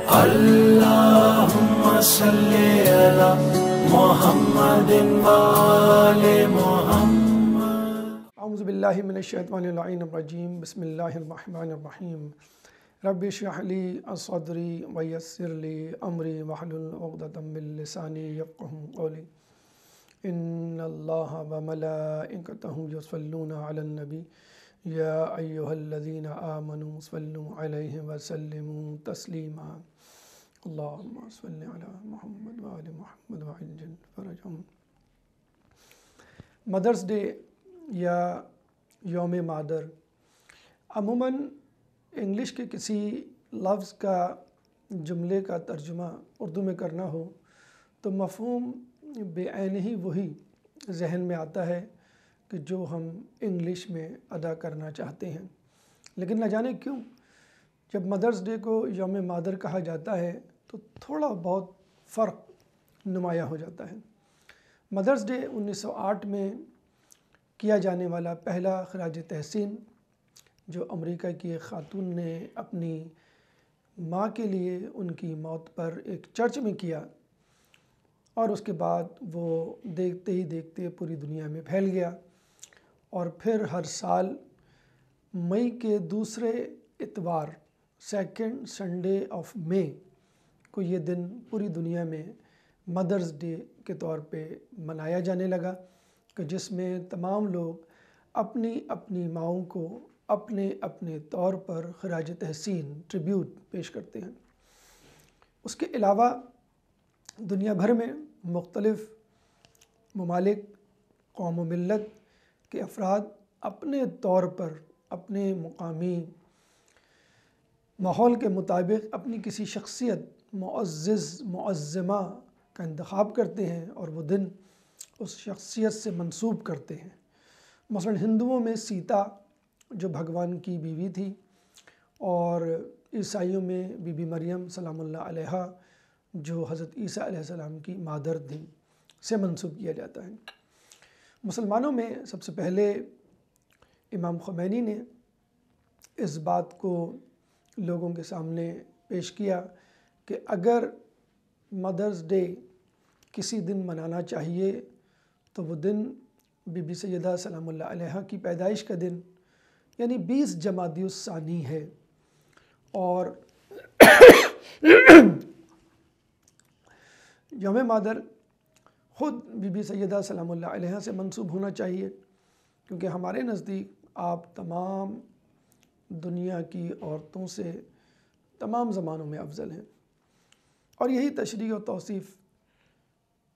اللهم صل على محمد وآل محمد. اعوذ باللہ من الشیطان اللعین الرجیم. بسم اللہ الرحمن الرحیم. رب اشرح لی صدری ویسر لی امری واحلل عقدۃ من لسانی یفقہوا قولی. ان اللہ وملائکتہ یصلون علی النبی یا ایہا الذین آمنوا صلوا علیہ وسلموا تسلیما. اللہم صل علی محمد وآل محمد وعجل فرجہم. مدرس ڈے یا یوم مادر عموماً انگلش کے کسی لفظ کا جملے کا ترجمہ اردو میں کرنا ہو تو مفہوم بے عین ہی وہی ذہن میں آتا ہے کہ جو ہم انگلش میں ادا کرنا چاہتے ہیں. لیکن نہ جانے کیوں جب مدرس ڈے کو یوم مادر کہا جاتا ہے تو تھوڑا بہت فرق نمایاں ہو جاتا ہے. مدرس ڈے 1908 میں کیا جانے والا پہلا خراج تحسین جو امریکہ کی ایک خاتون نے اپنی ماں کے لیے ان کی موت پر ایک چرچ میں کیا، اور اس کے بعد وہ دیکھتے ہی دیکھتے پوری دنیا میں پھیل گیا، اور پھر ہر سال مئی کے دوسرے اتوار سیکنڈ سنڈے آف مئی کو یہ دن پوری دنیا میں مدرس ڈے کے طور پہ منایا جانے لگا، کہ جس میں تمام لوگ اپنی اپنی ماؤں کو اپنے اپنے طور پر خراج تحسین ٹریبیوٹ پیش کرتے ہیں. اس کے علاوہ دنیا بھر میں مختلف ممالک، قوم و ملت کے افراد اپنے طور پر اپنے مقامی ماحول کے مطابق اپنی کسی شخصیت معزز معظمہ کا انتخاب کرتے ہیں اور وہ دن اس شخصیت سے منسوب کرتے ہیں. مثلا ہندوؤں میں سیتا جو بھگوان کی بیوی تھی، اور عیسائیوں میں بی بی مریم سلام اللہ علیہا جو حضرت عیسیٰ علیہ السلام کی مادر تھیں سے منسوب کیا جاتا ہے. مسلمانوں میں سب سے پہلے امام خمینی نے اس بات کو لوگوں کے سامنے پیش کیا کہ اگر مدرس ڈے کسی دن منانا چاہیے تو وہ دن بی بی سیدہ سلام اللہ علیہا کی پیدائش کا دن یعنی 20 جمادی الثانی ہے، اور یوم مادر خود بی بی سیدہ سلام اللہ علیہا سے منسوب ہونا چاہیے، کیونکہ ہمارے نزدیک آپ تمام دنیا کی عورتوں سے تمام زمانوں میں افضل ہیں. اور یہی تشریح و توصیف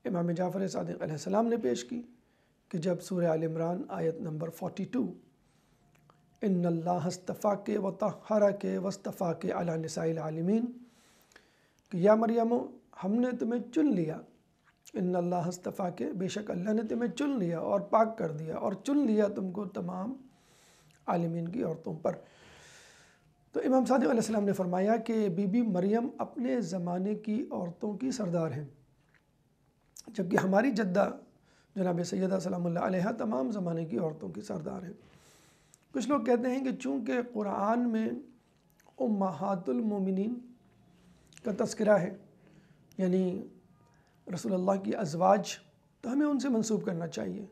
امام جعفر صادق علیہ السلام نے پیش کی کہ جب سورہ آل عمران آیت نمبر 42 ان اللہ اصطفاک وطہرک واصطفاک علی نساء العالمین کہ یا مریم ہم نے تمہیں چن لیا، ان اللہ اصطفاک بے شک اللہ نے تمہیں چن لیا اور پاک کر دیا اور چن لیا تم کو تمام عالمین کی عورتوں پر. تو امام صادق علیہ السلام نے فرمایا کہ بی بی مریم اپنے زمانے کی عورتوں کی سردار ہیں، جبکہ ہماری جدہ جناب سیدہ سلام اللہ علیہا تمام زمانے کی عورتوں کی سردار ہیں. کچھ لوگ کہتے ہیں کہ چونکہ قرآن میں امہات المومنین کا تذکرہ ہے، یعنی رسول اللہ کی ازواج، تو ہمیں ان سے منسوب کرنا چاہیے.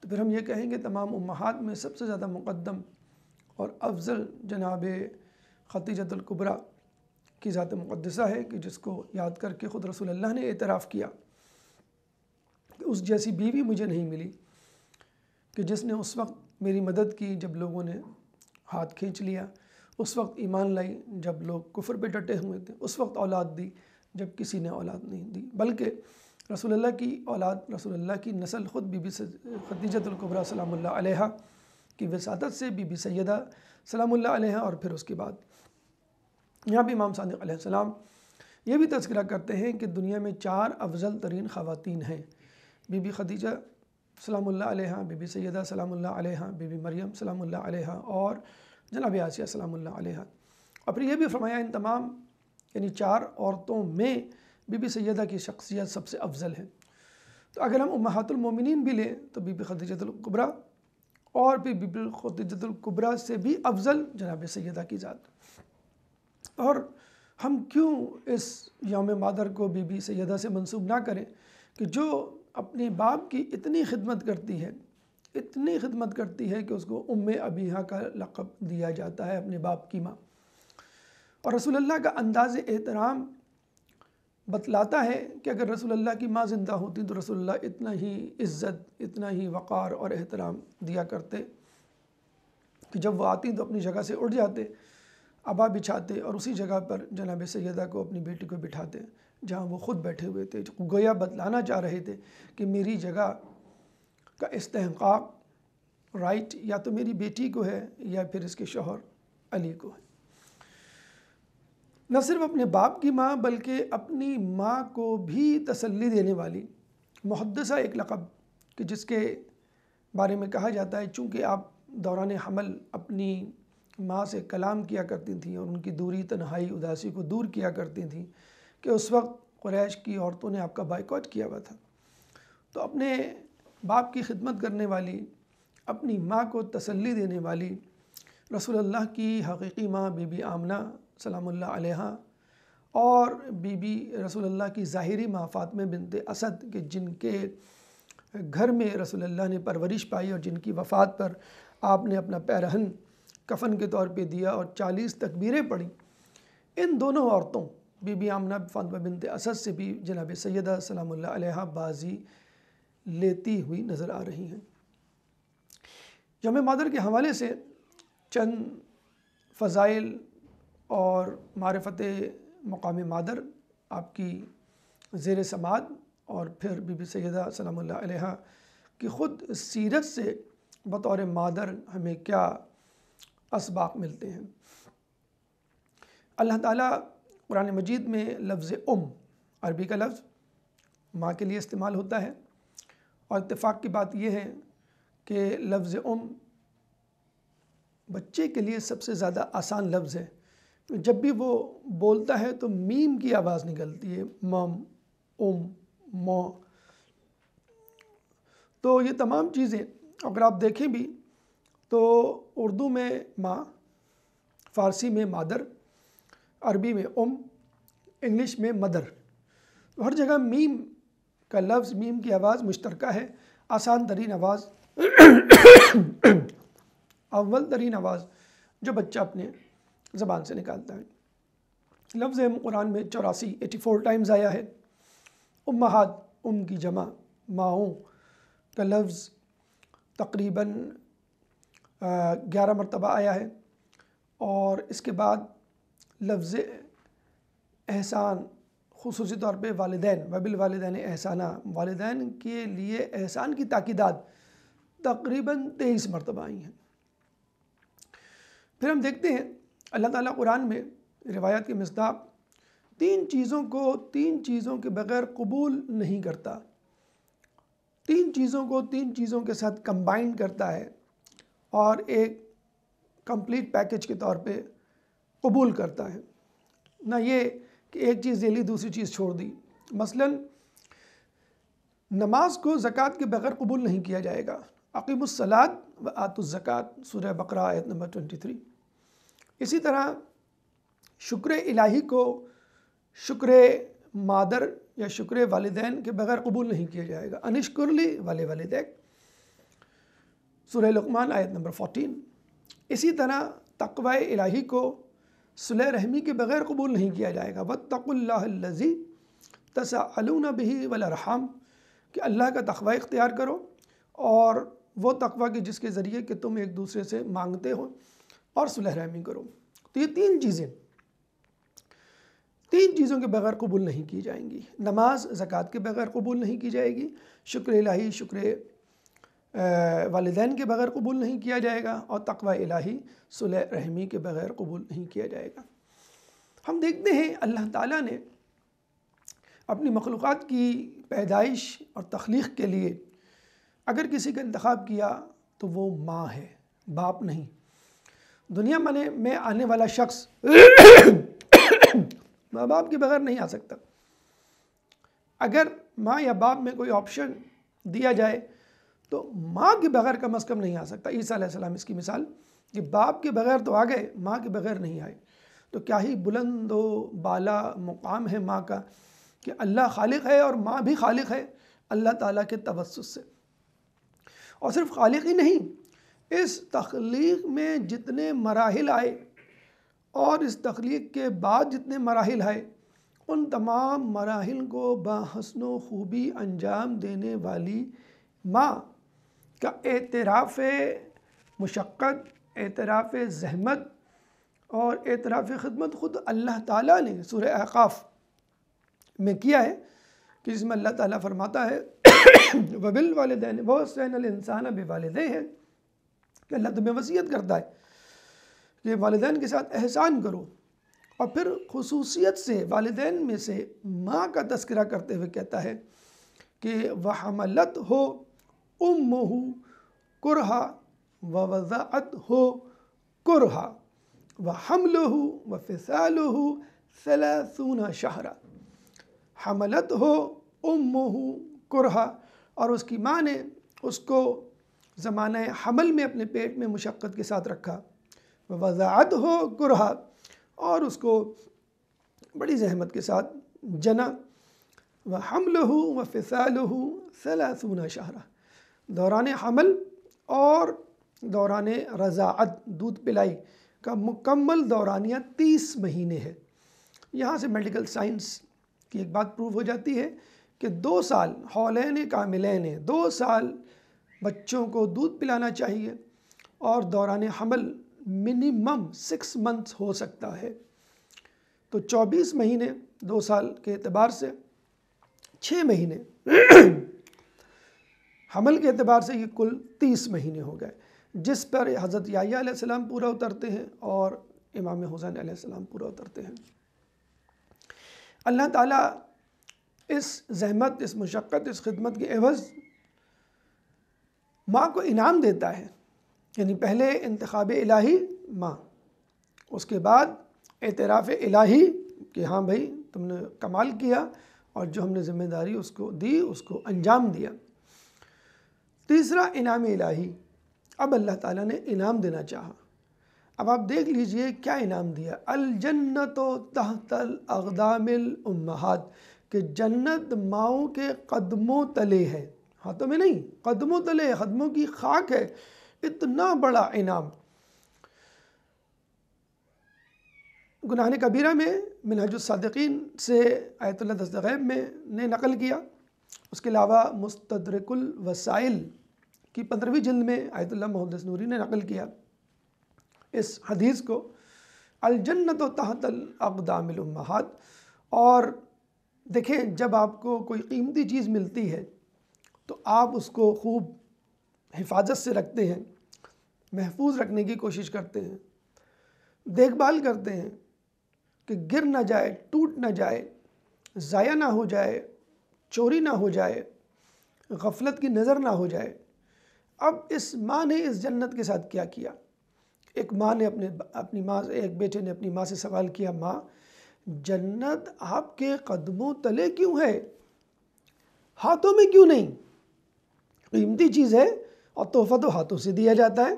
تو پھر ہم یہ کہیں گے تمام امہات میں سب سے زیادہ مقدم اور افضل جناب خدیجۃ الکبریٰ کی ذات مقدسہ ہے، کہ جس کو یاد کر کے خود رسول اللہ نے اعتراف کیا کہ اس جیسی بیوی مجھے نہیں ملی، کہ جس نے اس وقت میری مدد کی جب لوگوں نے ہاتھ کھینچ لیا، اس وقت ایمان لائی جب لوگ کفر پہ ڈٹے ہوئے تھے، اس وقت اولاد دی جب کسی نے اولاد نہیں دی، بلکہ رسول اللہ کی اولاد، رسول اللہ کی نسل خود بی بی خدیجۃ الکبریٰ سلام اللہ علیہا کی وساطت سے بی بی سیدہ سلام اللہ علیہا، اور پھر اس کے بعد یہاں بھی امام صادق علیہ السلام یہ بھی تذکرہ کرتے ہیں کہ دنیا میں 4 افضل ترین خواتین ہیں: بی بی خدیجہ سلام اللہ علیہا، بی بی سیدہ سلام اللہ علیہا، بی بی مریم سلام اللہ علیہا، اور جناب آسیہ سلام اللہ علیہا. اور پھر یہ بھی فرمایا ان تمام یعنی 4 عورتوں میں بی بی سیدہ کی شخصیت سب سے افضل ہے. تو اگر ہم امہات المومنین بھی لیں تو بی بی خدیجۃ الکبریٰ، اور پھر بی بی خدیجۃ الکبریٰ سے بھی افضل جناب سیدہ کی ذات. اور ہم کیوں اس یوم مادر کو بی بی سیدہ سے منسوب نہ کریں کہ جو اپنے باپ کی اتنی خدمت کرتی ہے، اتنی خدمت کرتی ہے کہ اس کو ام ابیہا کا لقب دیا جاتا ہے، اپنے باپ کی ماں۔ اور رسول اللہ کا انداز احترام بتلاتا ہے کہ اگر رسول اللہ کی ماں زندہ ہوتی تو رسول اللہ اتنا ہی عزت، اتنا ہی وقار اور احترام دیا کرتے کہ جب وہ آتی تو اپنی جگہ سے اٹھ جاتے، عبا بچھاتے اور اسی جگہ پر جناب سیدہ کو، اپنی بیٹی کو بٹھاتے جہاں وہ خود بیٹھے ہوئے تھے، گویا بتلانا چاہ رہے تھے کہ میری جگہ کا استحقاق رائٹ یا تو میری بیٹی کو ہے یا پھر اس کے شوہر علی کو ہے۔ نہ صرف اپنے باپ کی ماں بلکہ اپنی ماں کو بھی تسلی دینے والی محدثہ ایک لقب کہ جس کے بارے میں کہا جاتا ہے چونکہ آپ دوران حمل اپنی ماں سے کلام کیا کرتی تھیں اور ان کی دوری، تنہائی، اداسی کو دور کیا کرتی تھیں کہ اس وقت قریش کی عورتوں نے آپ کا بائیکاٹ کیا ہوا تھا، تو اپنے باپ کی خدمت کرنے والی، اپنی ماں کو تسلی دینے والی رسول اللہ کی حقیقی ماں بی بی آمنہ سلام اللہ علیہا اور بی بی رسول اللہ کی ظاہری ماں فاطمہ بنت اسد کہ جن کے گھر میں رسول اللہ نے پرورش پائی اور جن کی وفات پر آپ نے اپنا پیرہن کفن کے طور پہ دیا اور 40 تکبیریں پڑھیں، ان دونوں عورتوں بی بی آمنہ فاطمہ بنت اسد سے بھی جناب سیدہ سلام اللہ علیہا بازی لیتی ہوئی نظر آ رہی ہیں۔ یوم مادر کے حوالے سے چند فضائل اور معرفت مقام مادر آپ کی زیر سماعت، اور پھر بی بی سیدہ سلام اللہ علیہا کی خود سیرت سے بطور مادر ہمیں کیا اسباق ملتے ہیں۔ اللہ تعالیٰ قرآن مجید میں لفظ عربی کا لفظ ماں کے لیے استعمال ہوتا ہے، اور اتفاق کی بات یہ ہے کہ لفظ بچے کے لیے سب سے زیادہ آسان لفظ ہے۔ جب بھی وہ بولتا ہے تو میم کی آواز نکلتی ہے، مم، مو۔ تو یہ تمام چیزیں اگر آپ دیکھیں بھی تو اردو میں ماں، فارسی میں مادر، عربی میں انگلش میں مدر، ہر جگہ میم کا لفظ، میم کی آواز مشترکہ ہے۔ آسان ترین آواز، اول ترین آواز جو بچہ اپنے زبان سے نکالتا ہے۔ لفظ قرآن میں 84 ٹائمز آیا ہے۔ امہات، کی جمع ماؤں کا لفظ تقریباً 11 مرتبہ آیا ہے، اور اس کے بعد لفظ احسان خصوصی طور پہ والدین، وبالوالدین احسانہ، والدین کے لیے احسان کی تاکیدات تقریباً 23 مرتبہ آئی ہیں۔ پھر ہم دیکھتے ہیں اللہ تعالیٰ قرآن میں روایات کے مصداق تین چیزوں کے بغیر قبول نہیں کرتا، تین چیزوں کے ساتھ کمبائن کرتا ہے اور ایک کمپلیٹ پیکج کے طور پہ قبول کرتا ہے، نہ یہ کہ ایک چیز لے لی دوسری چیز چھوڑ دی۔ مثلا نماز کو زکوٰۃ کے بغیر قبول نہیں کیا جائے گا، اقیموا الصلاۃ وآتوا الزکوٰۃ، سورہ بقرہ آیت نمبر 23۔ اسی طرح شکر الہی کو شکر مادر یا شکر والدین کے بغیر قبول نہیں کیا جائے گا، ان اشکر لی ولوالدیک، سورہ لقمان آیت نمبر 14۔ اسی طرح تقوی الہی کو صلہ رحمی کے بغیر قبول نہیں کیا جائے گا، واتقوا اللہ الذی تساءلون بہ والارحام، کہ اللہ کا تقوی اختیار کرو، اور وہ تقوی کہ جس کے ذریعے کہ تم ایک دوسرے سے مانگتے ہو، اور صلح رحمی کرو۔ تو یہ تین چیزوں کے بغیر قبول نہیں کی جائیں گی۔ نماز زکوٰۃ کے بغیر قبول نہیں کی جائے گی، شکر الہی شکر والدین کے بغیر قبول نہیں کیا جائے گا، اور تقوی الہی صلح رحمی کے بغیر قبول نہیں کیا جائے گا۔ ہم دیکھتے ہیں اللہ تعالیٰ نے اپنی مخلوقات کی پیدائش اور تخلیق کے لیے اگر کسی کا انتخاب کیا تو وہ ماں ہے، باپ نہیں۔ دنیا میں آنے والا شخص ماں باپ کے بغیر نہیں آ سکتا۔ اگر ماں یا باپ میں کوئی آپشن دیا جائے تو ماں کے بغیر کم از کم نہیں آ سکتا۔ عیسیٰ علیہ السلام اس کی مثال کہ باپ کے بغیر تو آ گئے، ماں کے بغیر نہیں آئے۔ تو کیا ہی بلند و بالا مقام ہے ماں کا کہ اللہ خالق ہے اور ماں بھی خالق ہے اللہ تعالیٰ کے توسط سے۔ اور صرف خالق ہی نہیں، اس تخلیق میں جتنے مراحل آئے اور اس تخلیق کے بعد جتنے مراحل آئے، ان تمام مراحل کو بحسن و خوبی انجام دینے والی ماں کا اعتراف مشقت، اعتراف زحمت اور اعتراف خدمت خود اللہ تعالیٰ نے سورہ احقاف میں کیا ہے، کہ جس میں اللہ تعالیٰ فرماتا ہے وَبِالْوَالِدَيْنِ وَوَصَّيْنَا الْإِنسَانَ بِوَالِدَيْهِ، کہ اللہ تمہیں وصیت کرتا ہے کہ والدین کے ساتھ احسان کرو، اور پھر خصوصیت سے والدین میں سے ماں کا تذکرہ کرتے ہوئے کہتا ہے کہ وَحَمَلَتْهُ أُمُّهُ كُرْهًا وَوَضَعَتْهُ كُرْهًا وَحَمْلُهُ وَفِصَالُهُ 30 شهرًا۔ حملتْهُ أُمُّهُ كُرْهًا، اور اس کی ماں نے اس کو زمانہ حمل میں اپنے پیٹ میں مشقت کے ساتھ رکھا، وَوَضَعَتْهُ كُرْهًا، اور اس کو بڑی زحمت کے ساتھ جنا، وَحَمْلُهُ وَفِصَالُهُ 30 شهرًا، دوران حمل اور دوران رضاعت دودھ پلائی کا مکمل دورانیہ 30 مہینے ہے۔ یہاں سے میڈیکل سائنس کی ایک بات پروو ہو جاتی ہے کہ 2 سال حولین کاملین، 2 سال بچوں کو دودھ پلانا چاہیے، اور دوران حمل منیمم 6 منتھس ہو سکتا ہے۔ تو 24 مہینے 2 سال کے اعتبار سے، 6 مہینے حمل کے اعتبار سے، یہ کل 30 مہینے ہو گئے، جس پر حضرت یحییٰ علیہ السلام پورا اترتے ہیں اور امام حسین علیہ السلام پورا اترتے ہیں۔ اللہ تعالیٰ اس زحمت، اس مشقت، اس خدمت کے عوض ماں کو انعام دیتا ہے، یعنی پہلے انتخاب الہی ماں، اس کے بعد اعتراف الہی کہ ہاں بھائی تم نے کمال کیا، اور جو ہم نے ذمہ داری اس کو دی اس کو انجام دیا۔ تیسرا انعام الہی، اب اللہ تعالیٰ نے انعام دینا چاہا۔ اب آپ دیکھ لیجئے کیا انعام دیا، الجنت تحت الاقدام الامہات، کہ جنت ماؤں کے قدموں تلے ہے، ہاتھوں میں نہیں، قدموں تلے، قدموں کی خاک ہے، اتنا بڑا انعام۔ گناہ کبیرہ میں منہج الصادقین سے آیت اللہ دستغیب میں نے نقل کیا، اس کے علاوہ مستدرک الوسائل کی 15ویں جلد میں آیت اللہ محدث نوری نے نقل کیا اس حدیث کو، الجنت تحت الاقدام الامہات۔ اور دیکھیں جب آپ کو کوئی قیمتی چیز ملتی ہے تو آپ اس کو خوب حفاظت سے رکھتے ہیں، محفوظ رکھنے کی کوشش کرتے ہیں، دیکھ بھال کرتے ہیں کہ گر نہ جائے، ٹوٹ نہ جائے، ضائع نہ ہو جائے، چوری نہ ہو جائے، غفلت کی نظر نہ ہو جائے۔ اب اس ماں نے اس جنت کے ساتھ کیا کیا؟ ایک ماں نے اپنی ماں، ایک بیٹے نے اپنی ماں سے سوال کیا، ماں جنت آپ کے قدموں تلے کیوں ہے، ہاتھوں میں کیوں نہیں؟ قیمتی چیز ہے اور تحفہ تو ہاتھوں سے دیا جاتا ہے،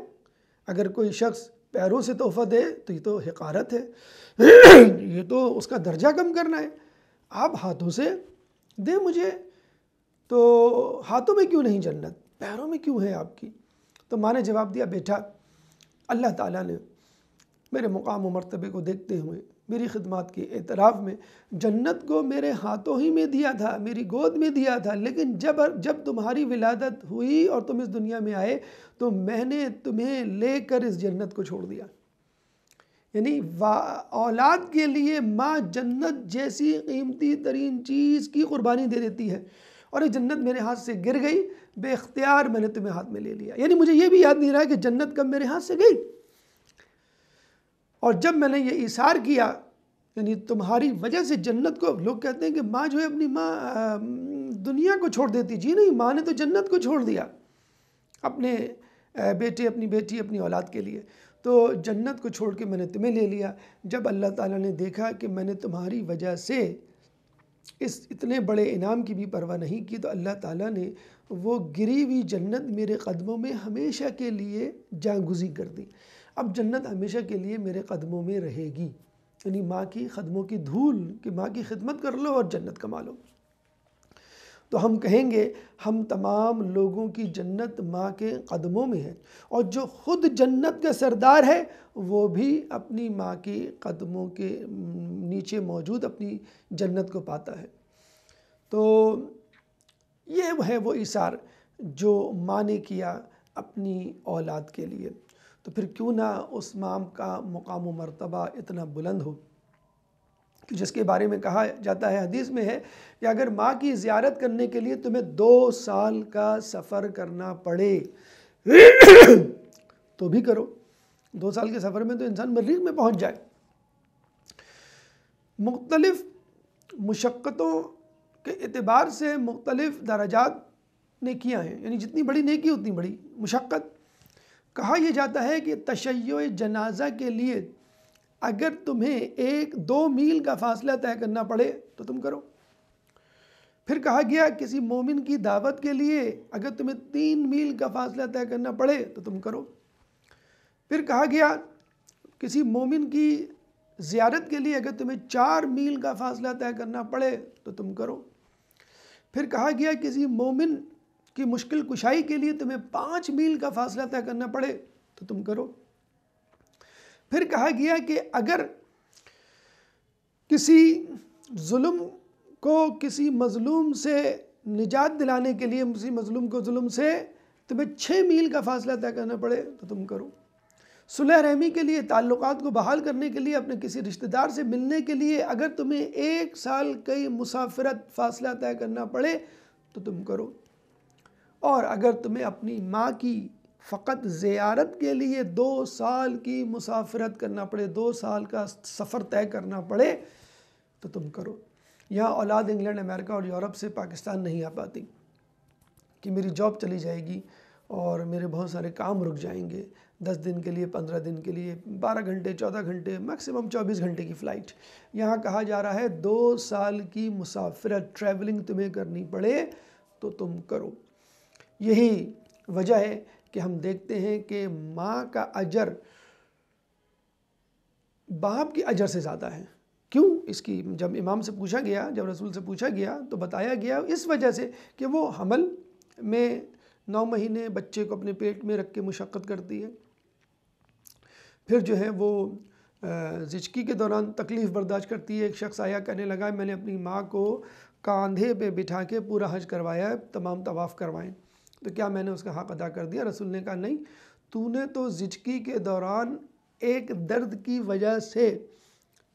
اگر کوئی شخص پیروں سے تحفہ دے تو یہ تو حقارت ہے، یہ تو اس کا درجہ کم کرنا ہے، آپ ہاتھوں سے دیں مجھے، تو ہاتھوں میں کیوں نہیں جنت، پیروں میں کیوں ہے آپ کی؟ تو ماں نے جواب دیا، بیٹا اللہ تعالیٰ نے میرے مقام و مرتبے کو دیکھتے ہوئے میری خدمات کے اعتراف میں جنت کو میرے ہاتھوں ہی میں دیا تھا، میری گود میں دیا تھا، لیکن جب تمہاری ولادت ہوئی اور تم اس دنیا میں آئے تو میں نے تمہیں لے کر اس جنت کو چھوڑ دیا۔ یعنی اولاد کے لیے ماں جنت جیسی قیمتی ترین چیز کی قربانی دے دیتی ہے، اور یہ جنت میرے ہاتھ سے گر گئی، بے اختیار میں نے تمہیں ہاتھ میں لے لیا۔ یعنی مجھے یہ بھی یاد نہیں رہا کہ جنت کب میرے ہاتھ سے گئی، اور جب میں نے یہ ایثار کیا، یعنی تمہاری وجہ سے جنت کو، لوگ کہتے ہیں کہ ماں جو ہے اپنی ماں دنیا کو چھوڑ دیتی، جی نہیں، ماں نے تو جنت کو چھوڑ دیا اپنے بیٹے، اپنی بیٹی، اپنی اولاد کے لیے، تو جنت کو چھوڑ کے میں نے تمہیں لے لیا۔ جب اللہ تعالیٰ نے دیکھا کہ میں نے تمہاری وجہ سے اس اتنے بڑے انعام کی بھی پرواہ نہیں کی، تو اللہ تعالیٰ نے وہ گری ہوئی جنت میرے قدموں میں ہمیشہ کے لیے جاگزین کر دی۔ اب جنت ہمیشہ کے لیے میرے قدموں میں رہے گی، یعنی ماں کی قدموں کی دھول کہ ماں کی خدمت کر لو اور جنت کما لو۔ تو ہم کہیں گے ہم تمام لوگوں کی جنت ماں کے قدموں میں ہے، اور جو خود جنت کا سردار ہے وہ بھی اپنی ماں کی قدموں کے نیچے موجود اپنی جنت کو پاتا ہے۔ تو یہ ہے وہ ایثار جو ماں نے کیا اپنی اولاد کے لیے، تو پھر کیوں نہ اس ماں کا مقام و مرتبہ اتنا بلند ہو کہ جس کے بارے میں کہا جاتا ہے، حدیث میں ہے کہ اگر ماں کی زیارت کرنے کے لیے تمہیں 2 سال کا سفر کرنا پڑے تو بھی کرو۔ 2 سال کے سفر میں تو انسان مریخ میں پہنچ جائے۔ مختلف مشقتوں کے اعتبار سے مختلف درجات نیکیاں ہیں، یعنی جتنی بڑی نیکی اتنی بڑی مشقت۔ کہا یہ جاتا ہے کہ تشیع جنازہ کے لیے اگر تمہیں 1-2 میل کا فاصلہ طے کرنا پڑے تو تم کرو۔ پھر کہا گیا کسی مومن کی دعوت کے لیے اگر تمہیں 3 میل کا فاصلہ طے کرنا پڑے تو تم کرو۔ پھر کہا گیا کسی مومن کی زیارت کے لیے اگر تمہیں 4 میل کا فاصلہ طے کرنا پڑے تو تم کرو۔ پھر کہا گیا کسی مومن کی مشکل کشائی کے لیے تمہیں 5 میل کا فاصلہ طے کرنا پڑے تو تم کرو۔ پھر کہا گیا کہ اگر کسی ظلم کو کسی مظلوم سے نجات دلانے کے لیے کسی مظلوم کو ظلم سے تمہیں 6 میل کا فاصلہ طے کرنا پڑے تو تم کرو۔ صلح رحمی کے لیے، تعلقات کو بحال کرنے کے لیے، اپنے کسی رشتہ دار سے ملنے کے لیے اگر تمہیں 1 سال کی مسافرت فاصلہ طے کرنا پڑے تو تم کرو۔ اور اگر تمہیں اپنی ماں کی فقط زیارت کے لیے 2 سال کی مسافرت کرنا پڑے، 2 سال کا سفر طے کرنا پڑے تو تم کرو۔ یہاں اولاد انگلینڈ، امریکہ اور یورپ سے پاکستان نہیں آ پاتی کہ میری جاب چلی جائے گی اور میرے بہت سارے کام رک جائیں گے، 10 دن کے لیے، 15 دن کے لیے، 12 گھنٹے، 14 گھنٹے، میکسیمم 24 گھنٹے کی فلائٹ۔ یہاں کہا جا رہا ہے 2 سال کی مسافرت، ٹریولنگ تمہیں کرنی پڑے تو تم کرو۔ یہی وجہ ہے کہ ہم دیکھتے ہیں کہ ماں کا اجر باپ کے اجر سے زیادہ ہے۔ کیوں؟ اس کی جب امام سے پوچھا گیا، جب رسول سے پوچھا گیا تو بتایا گیا اس وجہ سے کہ وہ حمل میں 9 مہینے بچے کو اپنے پیٹ میں رکھ کے مشقت کرتی ہے، پھر جو ہے وہ زچگی کے دوران تکلیف برداشت کرتی ہے۔ ایک شخص آیا کہنے لگا میں نے اپنی ماں کو کاندھے پہ بٹھا کے پورا حج کروایا ہے، تمام طواف کروائیں، تو کیا میں نے اس کا حق ادا کر دیا؟ رسول نے کہا نہیں، تو نے تو زچگی کے دوران ایک درد کی وجہ سے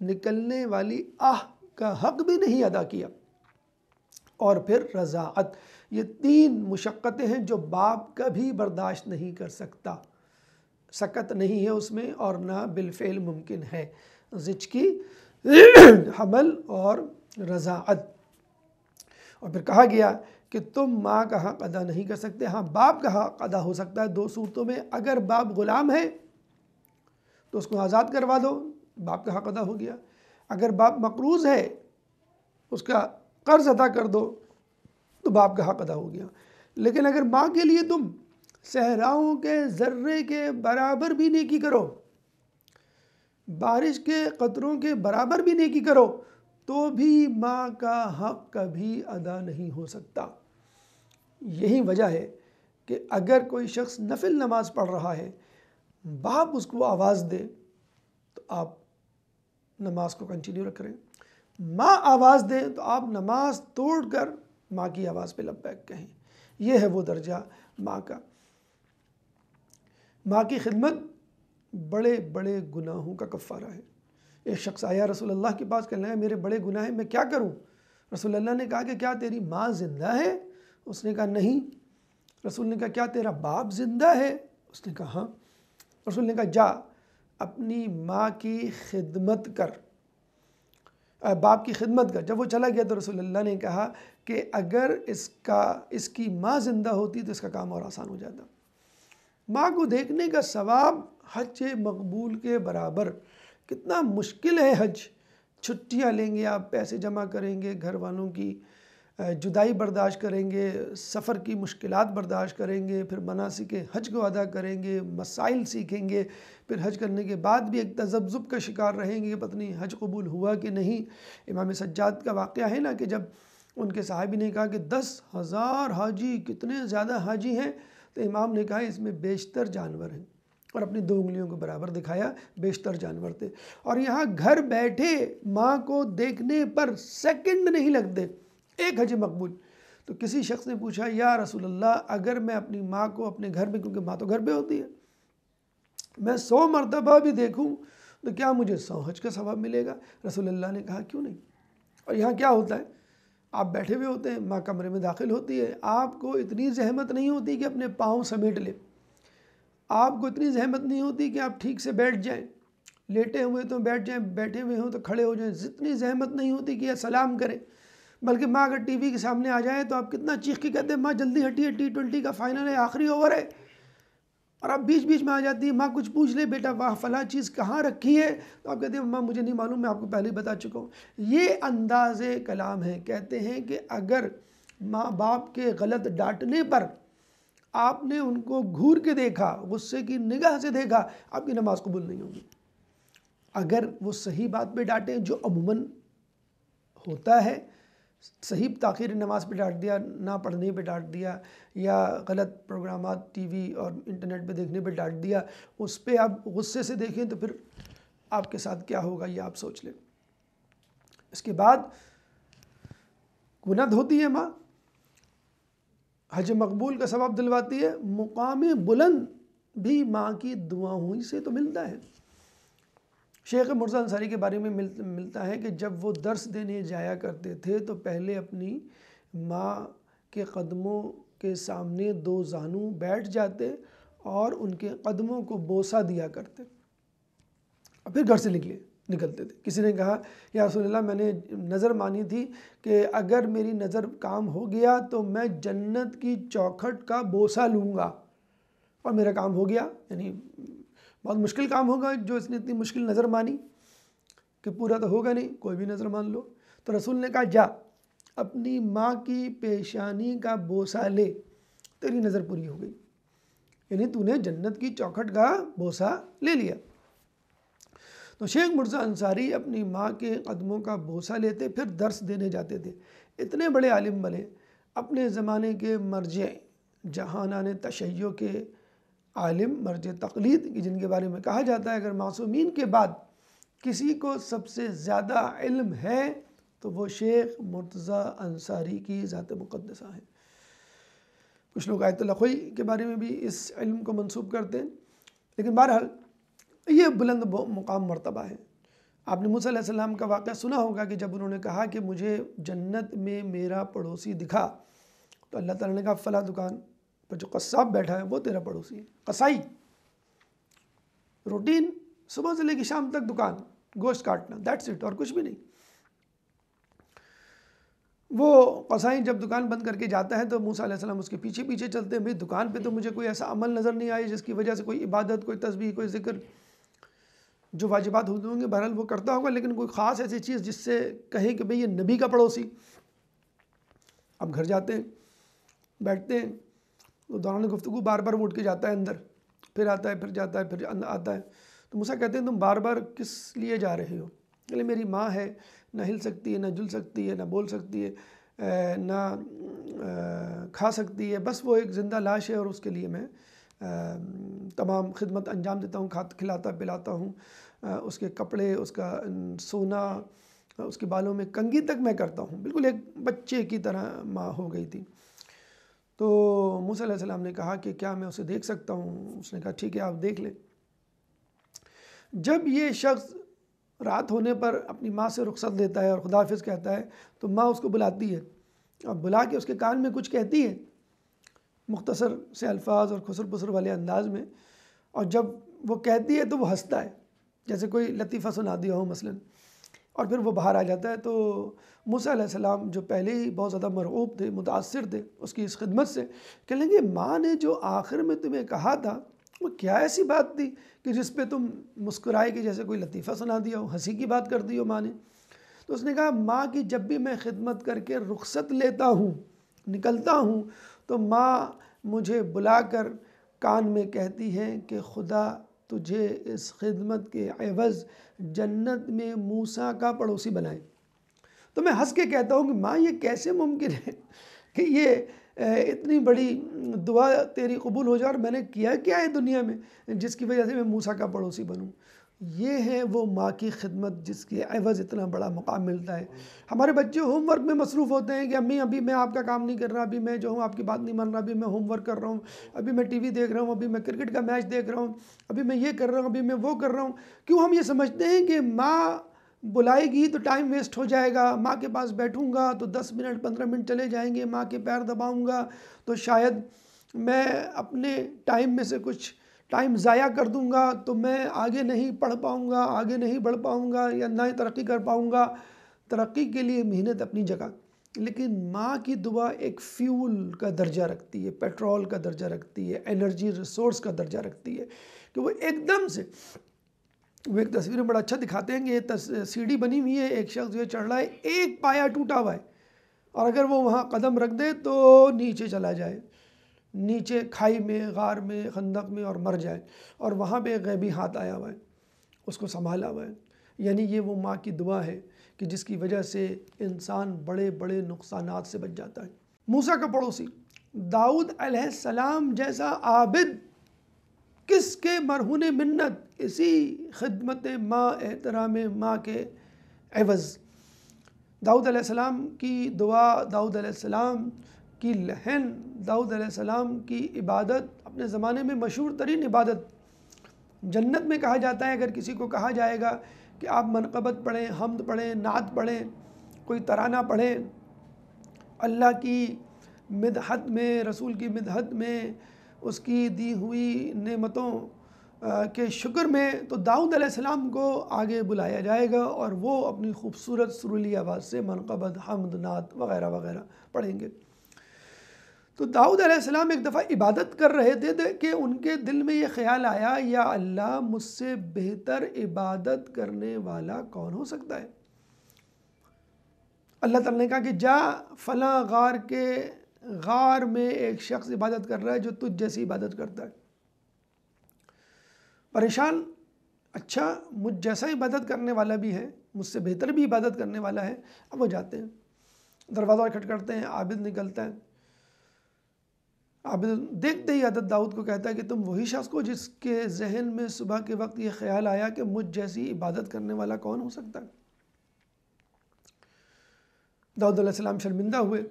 نکلنے والی آہ کا حق بھی نہیں ادا کیا۔ اور پھر رضاعت، یہ 3 مشقتیں ہیں جو باپ کبھی برداشت نہیں کر سکتا، سکت نہیں ہے اس میں اور نہ بالفعل ممکن ہے۔ زچگی، حمل اور رضاعت۔ اور پھر کہا گیا کہ تم ماں کا حق ادا نہیں کر سکتے، ہاں باپ کا حق ادا ہو سکتا ہے 2 صورتوں میں۔ اگر باپ غلام ہے تو اس کو آزاد کروا دو، باپ کا حق ادا ہو گیا۔ اگر باپ مقروض ہے اس کا قرض ادا کر دو تو باپ کا حق ادا ہو گیا۔ لیکن اگر ماں کے لیے تم صحراؤں کے ذرے کے برابر بھی نیکی کرو، بارش کے قطروں کے برابر بھی نیکی کرو، تو بھی ماں کا حق کبھی ادا نہیں ہو سکتا۔ یہی وجہ ہے کہ اگر کوئی شخص نفل نماز پڑھ رہا ہے، باپ اس کو آواز دے تو آپ نماز کو کنٹینیو رکھ رہے ہیں، ماں آواز دے تو آپ نماز توڑ کر ماں کی آواز پہ لبیک کہیں۔ یہ ہے وہ درجہ ماں کا۔ ماں کی خدمت بڑے بڑے گناہوں کا کفارہ ہے۔ ایک شخص آیا رسول اللہ کے پاس، کہنے لگا میرے بڑے گناہ ہیں، میں کیا کروں؟ رسول اللہ نے کہا کہ کیا تیری ماں زندہ ہے؟ اس نے کہا نہیں۔ رسول نے کہا کیا تیرا باپ زندہ ہے؟ اس نے کہا ہاں۔ رسول نے کہا جا اپنی ماں کی خدمت کر، باپ کی خدمت کر۔ جب وہ چلا گیا تو رسول اللہ نے کہا کہ اگر اس کی ماں زندہ ہوتی تو اس کا کام اور آسان ہو جاتا۔ ماں کو دیکھنے کا ثواب حج مقبول کے برابر۔ کتنا مشکل ہے حج، چھٹیاں لیں گے آپ، پیسے جمع کریں گے گھر والوں کی جدائی برداشت کریں گے، سفر کی مشکلات برداشت کریں گے، پھر مناسک حج کو ادا کریں گے، مسائل سیکھیں گے، پھر حج کرنے کے بعد بھی ایک تذبذب کا شکار رہیں گے کہ پتہ نہیں حج قبول ہوا کہ نہیں۔ امام سجاد کا واقعہ ہے نا کہ جب ان کے صحابی نے کہا کہ 10,000 حاجی، کتنے زیادہ حاجی ہیں، تو امام نے کہا اس میں بیشتر جانور ہیں، اور اپنی 2 انگلیوں کو برابر دکھایا، بیشتر جانور تھے۔ اور یہاں گھر بیٹھے ماں کو دیکھنے پر سیکنڈ نہیں لگتے، ایک حج مقبول۔ تو کسی شخص نے پوچھا یا رسول اللہ اگر میں اپنی ماں کو اپنے گھر میں، کیونکہ ماں تو گھر پہ ہوتی ہے، میں 100 مرتبہ بھی دیکھوں تو کیا مجھے 100 حج کا ثواب ملے گا؟ رسول اللہ نے کہا کیوں نہیں۔ اور یہاں کیا ہوتا ہے، آپ بیٹھے ہوئے ہوتے ہیں، ماں کمرے میں داخل ہوتی ہے، آپ کو اتنی زحمت نہیں ہوتی کہ اپنے پاؤں سمیٹ لے، آپ کو اتنی زحمت نہیں ہوتی کہ آپ ٹھیک سے بیٹھ جائیں، لیٹے ہوئے تو بیٹھ جائیں، بیٹھے ہوئے ہوں تو کھڑے ہو جائیں، اتنی زحمت نہیں ہوتی کہ سلام کریں۔ بلکہ ماں اگر ٹی وی کے سامنے آ جائے تو آپ کتنا چیخ کے کہتے ہیں ماں جلدی ہٹیے، T20 کا فائنل ہے، آخری اوور ہے، اور آپ بیچ بیچ میں آ جاتی ہے، ماں کچھ پوچھ لے، بیٹا واہ فلاں چیز کہاں رکھی ہے، تو آپ کہتے ہیں ماں مجھے نہیں معلوم، میں آپ کو پہلے ہی بتا چکا ہوں۔ یہ انداز کلام ہے۔ کہتے ہیں کہ اگر ماں باپ کے غلط ڈانٹنے پر آپ نے ان کو گھور کے دیکھا، غصے کی نگاہ سے دیکھا، آپ کی نماز قبول نہیں ہوگی۔ اگر وہ صحیح بات پہ ڈانٹیں، جو عموماً ہوتا ہے، صحیح تاخیر نماز پہ ڈانٹ دیا، نہ پڑھنے پہ ڈانٹ دیا، یا غلط پروگرامات ٹی وی اور انٹرنیٹ پہ دیکھنے پہ ڈانٹ دیا، اس پہ آپ غصے سے دیکھیں تو پھر آپ کے ساتھ کیا ہوگا یہ آپ سوچ لیں۔ اس کے بعد گناہ دھوتی ہے ماں، حج مقبول کا ثواب دلواتی ہے، مقام بلند بھی ماں کی دعاؤں سے تو ملتا ہے۔ شیخ مرزا انصاری کے بارے میں ملتا ہے کہ جب وہ درس دینے جایا کرتے تھے تو پہلے اپنی ماں کے قدموں کے سامنے 2 زانو بیٹھ جاتے اور ان کے قدموں کو بوسہ دیا کرتے، اور پھر گھر سے نکلتے تھے۔ کسی نے کہا یا رسول اللہ میں نے نظر مانی تھی کہ اگر میری نظر کام ہو گیا تو میں جنت کی چوکھٹ کا بوسہ لوں گا، اور میرا کام ہو گیا۔ یعنی بہت مشکل کام ہوگا جو اس نے اتنی مشکل نظر مانی کہ پورا تو ہوگا نہیں، کوئی بھی نظر مان لو۔ تو رسول نے کہا جا اپنی ماں کی پیشانی کا بوسہ لے، تیری نظر پوری ہو گئی، یعنی تو نے جنت کی چوکھٹ کا بوسہ لے لیا۔ تو شیخ مرزا انصاری اپنی ماں کے قدموں کا بوسہ لیتے، پھر درس دینے جاتے تھے۔ اتنے بڑے عالم بنے، اپنے زمانے کے مرجع جہانان تشیع کے عالم، مرجع تقلید کی جن کے بارے میں کہا جاتا ہے اگر معصومین کے بعد کسی کو سب سے زیادہ علم ہے تو وہ شیخ مرتضیٰ انصاری کی ذات مقدسہ ہے۔ کچھ لوگ آیت اللہ خوئی کے بارے میں بھی اس علم کو منسوب کرتے ہیں، لیکن بہرحال یہ بلند مقام مرتبہ ہے۔ آپ نے موسیٰ علیہ السلام کا واقعہ سنا ہوگا کہ جب انہوں نے کہا کہ مجھے جنت میں میرا پڑوسی دکھا، تو اللہ تعالیٰ نے کہا فلاں دکان پر جو قصاب بیٹھا ہے وہ تیرا پڑوسی ہے۔ قصائی روٹین صبح سے لے کے شام تک دکان، گوشت کاٹنا، دیٹس اٹ، اور کچھ بھی نہیں۔ وہ قصائی جب دکان بند کر کے جاتا ہے تو موسیٰ علیہ السلام اس کے پیچھے پیچھے چلتے ہیں، بھئی دکان پہ تو مجھے کوئی ایسا عمل نظر نہیں آئی جس کی وجہ سے کوئی عبادت، کوئی تسبیح، کوئی ذکر، جو واجبات ہوتے ہوں گے بہرحال وہ کرتا ہوگا، لیکن کوئی خاص ایسی چیز جس سے کہیں کہ بھئی یہ نبی کا پڑوسی۔ اب گھر جاتے ہیں، بیٹھتے ہیں، تو دوران گفتگو بار بار وہ اٹھ کے جاتا ہے اندر، پھر آتا ہے، پھر جاتا ہے، پھر آتا ہے۔ تو موسیٰ کہتے ہیں تم بار بار کس لیے جا رہے ہو؟ کہ میری ماں ہے، نہ ہل سکتی ہے، نہ جل سکتی ہے، نہ بول سکتی ہے، نہ کھا سکتی ہے، بس وہ ایک زندہ لاش ہے، اور اس کے لیے میں تمام خدمت انجام دیتا ہوں، کھلاتا پلاتا ہوں، اس کے کپڑے، اس کا سونا، اس کے بالوں میں کنگھی تک میں کرتا ہوں، بالکل ایک بچے کی طرح ماں ہو گئی تھی۔ تو موسیٰ علیہ السلام نے کہا کہ کیا میں اسے دیکھ سکتا ہوں؟ اس نے کہا ٹھیک ہے آپ دیکھ لیں۔ جب یہ شخص رات ہونے پر اپنی ماں سے رخصت لیتا ہے اور خدا حافظ کہتا ہے تو ماں اس کو بلاتی ہے، اور بلا کے اس کے کان میں کچھ کہتی ہے مختصر سے الفاظ اور خسر پسر والے انداز میں، اور جب وہ کہتی ہے تو وہ ہنستا ہے جیسے کوئی لطیفہ سنا دیا ہو مثلاً، اور پھر وہ باہر آ جاتا ہے۔ تو موسیٰ علیہ السلام جو پہلے ہی بہت زیادہ مرعوب تھے، متاثر تھے اس کی اس خدمت سے، کہنے لگے ماں نے جو آخر میں تمہیں کہا تھا وہ کیا ایسی بات تھی کہ جس پہ تم مسکرائے کہ جیسے کوئی لطیفہ سنا دیا ہو، ہنسی کی بات کر دی ہو ماں نے؟ تو اس نے کہا ماں کی جب بھی میں خدمت کر کے رخصت لیتا ہوں، نکلتا ہوں، تو ماں مجھے بلا کر کان میں کہتی ہے کہ خدا تجھے اس خدمت کے عوض جنت میں موسیٰ کا پڑوسی بنائے۔ تو میں ہنس کے کہتا ہوں کہ ماں یہ کیسے ممکن ہے کہ یہ اتنی بڑی دعا تیری قبول ہو جائے، اور میں نے کیا کیا ہے دنیا میں جس کی وجہ سے میں موسیٰ کا پڑوسی بنوں۔ یہ ہے وہ ماں کی خدمت جس کے عوض اتنا بڑا مقام ملتا ہے۔ ہمارے بچے ہوم ورک میں مصروف ہوتے ہیں کہ امی ابھی میں آپ کا کام نہیں کر رہا، ابھی میں جو ہوں آپ کی بات نہیں مان رہا، ابھی میں ہوم ورک کر رہا ہوں، ابھی میں ٹی وی دیکھ رہا ہوں، ابھی میں کرکٹ کا میچ دیکھ رہا ہوں، ابھی میں یہ کر رہا ہوں، ابھی میں وہ کر رہا ہوں۔ کیوں ہم یہ سمجھتے ہیں کہ ماں بلائے گی تو ٹائم ویسٹ ہو جائے گا، ماں کے پاس بیٹھوں گا تو 10 منٹ 15 منٹ چلے جائیں گے، ماں کے پیر دباؤں گا تو شاید میں اپنے ٹائم میں سے کچھ ٹائم ضائع کر دوں گا، تو میں آگے نہیں پڑھ پاؤں گا، آگے نہیں بڑھ پاؤں گا، یا نہ ہی ترقی کر پاؤں گا۔ ترقی کے لیے محنت اپنی جگہ، لیکن ماں کی دعا ایک فیول کا درجہ رکھتی ہے، پیٹرول کا درجہ رکھتی ہے، انرجی ریسورس کا درجہ رکھتی ہے، کہ وہ ایک دم سے، وہ ایک تصویر میں بڑا اچھا دکھاتے ہیں کہ یہ سیڑھی بنی ہوئی ہے، ایک شخص جو چڑھ رہا ہے، ایک پایا ٹوٹا ہوا ہے، اور اگر وہ وہاں قدم رکھ دے تو نیچے چلا جائے، نیچے کھائی میں، غار میں، خندق میں، اور مر جائے، اور وہاں پہ ایک غیبی ہاتھ آیا ہوا ہے، اس کو سنبھالا ہوا ہے۔ یعنی یہ وہ ماں کی دعا ہے کہ جس کی وجہ سے انسان بڑے بڑے نقصانات سے بچ جاتا ہے۔ موسیٰ کا پڑوسی داؤد علیہ السلام جیسا عابد کس کے مرہون منت، اسی خدمت ماں، احترام ماں کے عوض۔ داؤد علیہ السلام کی دعا، داؤد علیہ السلام کی لحن، داؤد علیہ السلام کی عبادت اپنے زمانے میں مشہور ترین عبادت۔ جنت میں کہا جاتا ہے، اگر کسی کو کہا جائے گا کہ آپ منقبت پڑھیں، حمد پڑھیں، نعت پڑھیں، کوئی ترانہ پڑھیں اللہ کی مدحت میں، رسول کی مدحت میں، اس کی دی ہوئی نعمتوں کے شکر میں، تو داؤد علیہ السلام کو آگے بلایا جائے گا اور وہ اپنی خوبصورت سریلی آواز سے منقبت، حمد، نعت وغیرہ وغیرہ پڑھیں گے۔ تو داؤد علیہ السلام ایک دفعہ عبادت کر رہے تھے کہ ان کے دل میں یہ خیال آیا، یا اللہ مجھ سے بہتر عبادت کرنے والا کون ہو سکتا ہے؟ اللہ تعالیٰ نے کہا کہ جا فلاں غار میں ایک شخص عبادت کر رہا ہے جو تجھ جیسی عبادت کرتا ہے۔ پریشان، اچھا مجھ جیسا عبادت کرنے والا بھی ہے، مجھ سے بہتر بھی عبادت کرنے والا ہے۔ اب وہ جاتے ہیں، دروازہ کھٹکھٹاتے ہیں، عابد نکلتا ہے۔ عابد دیکھتے ہی حضرت داؤد کو کہتا ہے کہ تم وہی شخص کو جس کے ذہن میں صبح کے وقت یہ خیال آیا کہ مجھ جیسی عبادت کرنے والا کون ہو سکتا ہے؟ داؤد علیہ السلام شرمندہ ہوئے۔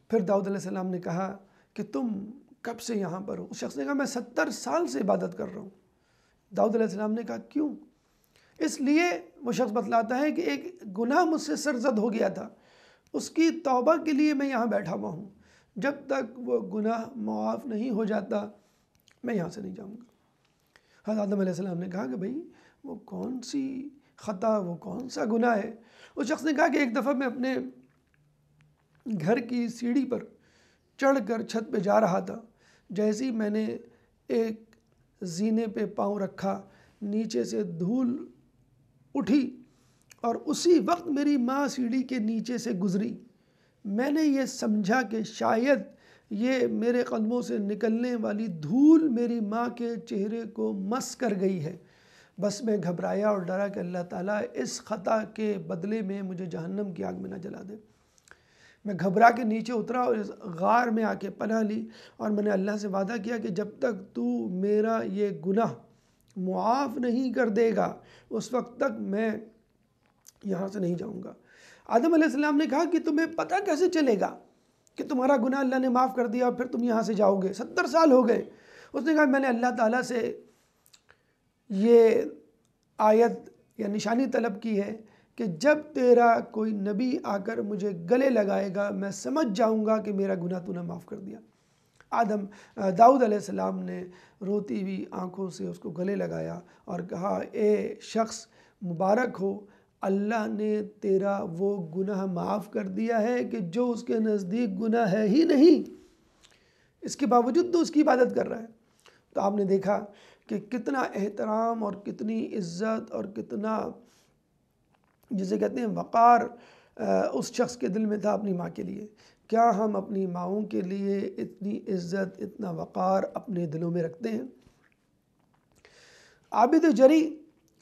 پھر داؤد علیہ السلام نے کہا کہ تم کب سے یہاں پر ہو؟ اس شخص نے کہا میں 70 سال سے عبادت کر رہا ہوں۔ داؤد علیہ السلام نے کہا کیوں؟ اس لیے وہ شخص بتلاتا ہے کہ ایک گناہ مجھ سے سرزد ہو گیا تھا، اس کی توبہ کے لیے میں یہاں بیٹھا ہوا ہوں، جب تک وہ گناہ معاف نہیں ہو جاتا میں یہاں سے نہیں جاؤں گا۔ حضرت آدم علیہ السلام نے کہا کہ بھئی وہ کون سی خطا، وہ کون سا گناہ ہے؟ اس شخص نے کہا کہ ایک دفعہ میں اپنے گھر کی سیڑھی پر چڑھ کر چھت پہ جا رہا تھا، جیسے ہی میں نے ایک زینے پہ پاؤں رکھا، نیچے سے دھول اٹھی اور اسی وقت میری ماں سیڑھی کے نیچے سے گزری۔ میں نے یہ سمجھا کہ شاید یہ میرے قدموں سے نکلنے والی دھول میری ماں کے چہرے کو مس کر گئی ہے۔ بس میں گھبرایا اور ڈرا کہ اللہ تعالیٰ اس خطا کے بدلے میں مجھے جہنم کی آگ میں نہ جلا دے۔ میں گھبرا کے نیچے اترا اور اس غار میں آ کے پناہ لی، اور میں نے اللہ سے وعدہ کیا کہ جب تک تو میرا یہ گناہ معاف نہیں کر دے گا اس وقت تک میں یہاں سے نہیں جاؤں گا۔ آدم علیہ السلام نے کہا کہ تمہیں پتہ کیسے چلے گا کہ تمہارا گناہ اللہ نے معاف کر دیا اور پھر تم یہاں سے جاؤ گے؟ 70 سال ہو گئے۔ اس نے کہا میں نے اللہ تعالیٰ سے یہ آیت یا نشانی طلب کی ہے کہ جب تیرا کوئی نبی آ کر مجھے گلے لگائے گا میں سمجھ جاؤں گا کہ میرا گناہ تو نے معاف کر دیا۔ داؤد علیہ السلام نے روتی ہوئی آنکھوں سے اس کو گلے لگایا اور کہا اے شخص مبارک ہو، اللہ نے تیرا وہ گناہ معاف کر دیا ہے کہ جو اس کے نزدیک گناہ ہے ہی نہیں، اس کے باوجود تو اس کی عبادت کر رہا ہے۔ تو آپ نے دیکھا کہ کتنا احترام اور کتنی عزت اور کتنا جسے کہتے ہیں وقار اس شخص کے دل میں تھا اپنی ماں کے لیے۔ کیا ہم اپنی ماؤں کے لیے اتنی عزت، اتنا وقار اپنے دلوں میں رکھتے ہیں؟ عابد جری